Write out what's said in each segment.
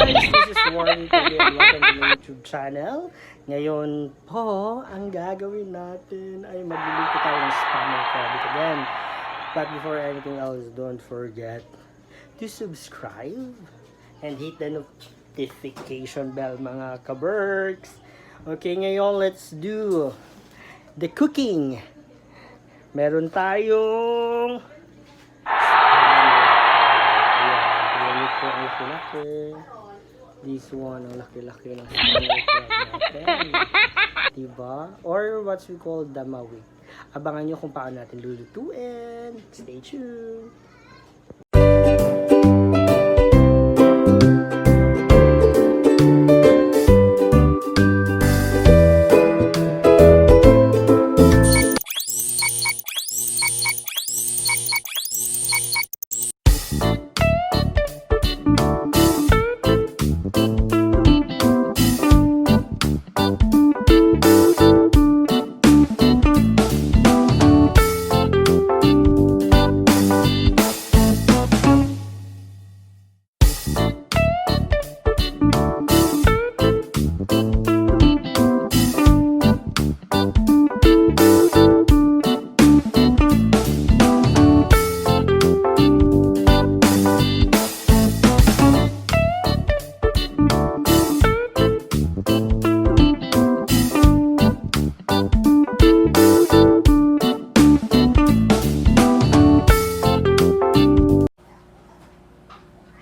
guys! This is Warren today and welcome to my YouTube channel. Ngayon po, ang gagawin natin ay magluluto tayo ng spam and crab again. But before anything else, don't forget to subscribe and hit the notification bell mga kaberks. Okay, ngayon let's do the cooking. Meron tayong ang laki-laki. This one, ang laki-laki ng spam crab natin. Diba? Or what we call damawik. Abangan nyo kung paano natin lulutuin. Stay tuned!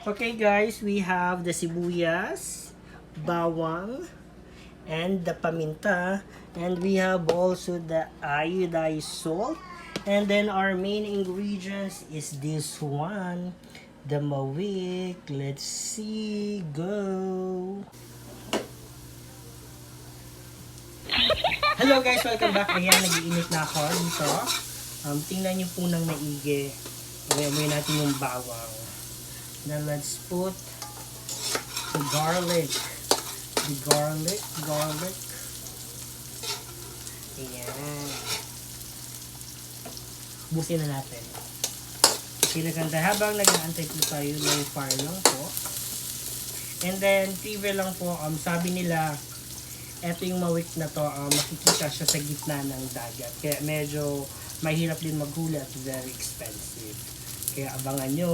Okay guys, we have the sibuyas, bawang, and the paminta. And we have also the iodized salt. And then our main ingredients is this one, the mawik. Let's see, go! Hello guys, welcome back. Ayan, nag-iinit na ako dito. Tingnan niyo po ng maigi. Amoy natin yung bawang. Then let's put the garlic. The garlic. Ayan. Busin na natin. Sinaganda habang nag-aantay po tayo, low fire lang po. And then, trivia lang po, sabi nila, eto yung mawik na to, makikita siya sa gitna ng dagat. Kaya medyo mahirap din maghuli at very expensive. Kaya abangan nyo.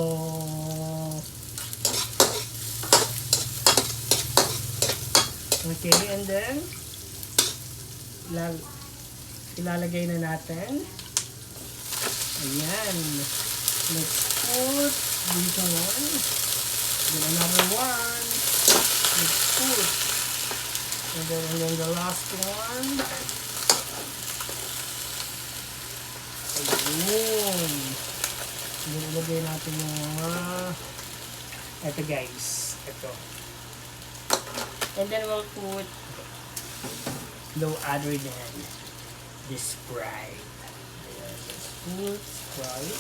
Okay, and then ilalagay na natin. Ayan. Let's put dito one. Then another one. Let's put. And then the last one. Ayun. Ilagay natin yung mga eto guys, eto. And then we'll put no other than the Sprite. Ayan, let's put Sprite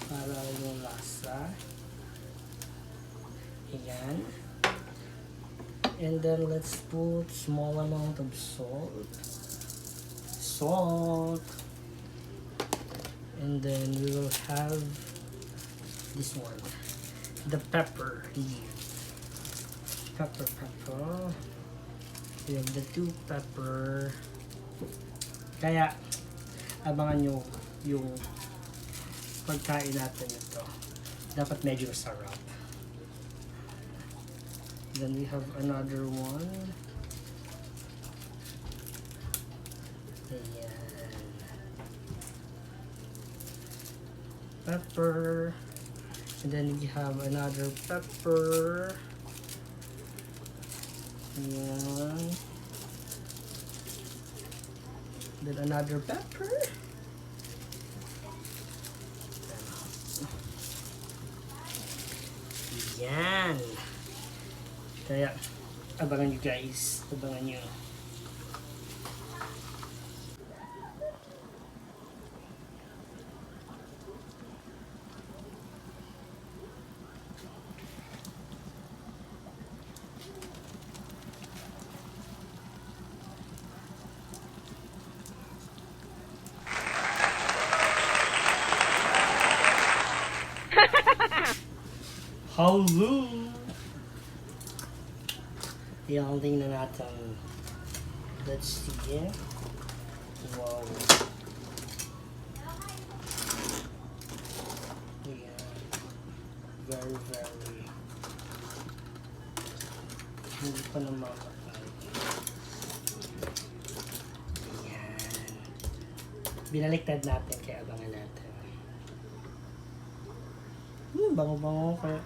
para yung lasa. Ayan. And then let's put small amount of salt. And then we will have this one, the pepper leaf. Pepper. We have the two pepper. Kaya, abangan nyo yung pagkain natin ito. Dapat medyo sarap. Then we have another one. Ayan. Pepper, and then we have another pepper. Ayan. Then another pepper. Ayan. Kaya abangan nyo guys, abangan nyo. Hello! Ayan, tingnan natin. Let's see. Wow. Ayan. Very, very. Hindi pa namamatay. Ayan. Binaliktad natin, kaya abangan natin. Bango-bango. Kaya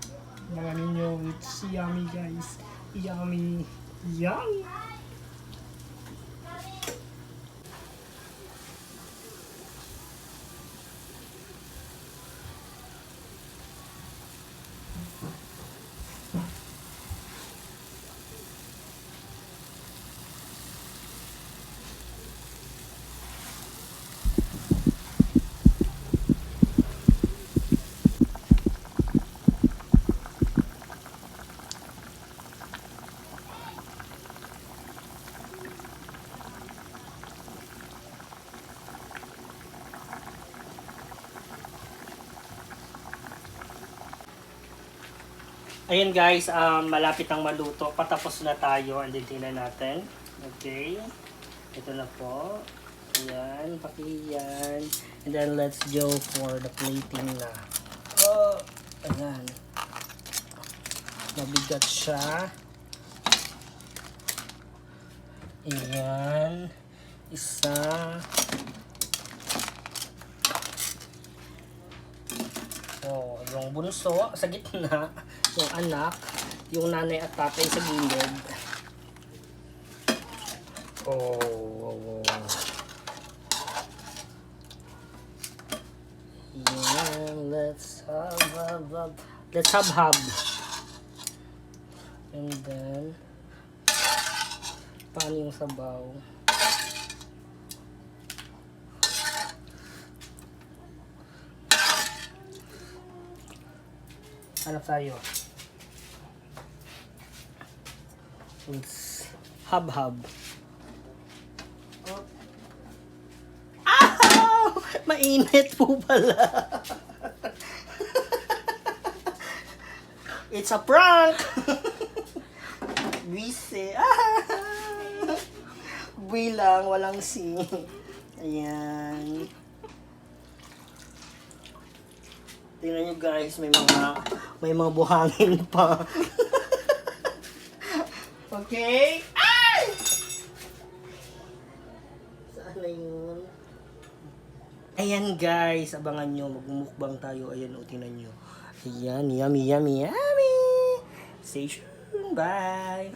abangan ninyo. It's yummy, guys. Yummy. Yummy! Ayan guys, malapit ang maluto. Patapos na tayo. And then tingnan natin. Okay. Ito na po. Ayan, pakiyan. And then let's go for the plating na. Oh, ayan. Mabigat siya. Ayan. Isa. So, yung bunso sa gitna, yung anak, yung nanay at tatay sa gilid. Oh. Yan, let's hub. And then, paano yung sabaw? Hanap tayo. Let's hub. Oh. Ah! Mainit po pala. It's a prank. Bise. Ah! Bilang, walang si. Ayan. Tingnan nyo guys, may mga buhangin pa. Okay? Ay! Saan na yun? Ayan guys, abangan nyo, magmumukbang tayo. Ayan, o tingnan nyo. Ayan, yummy. Stay tuned, bye!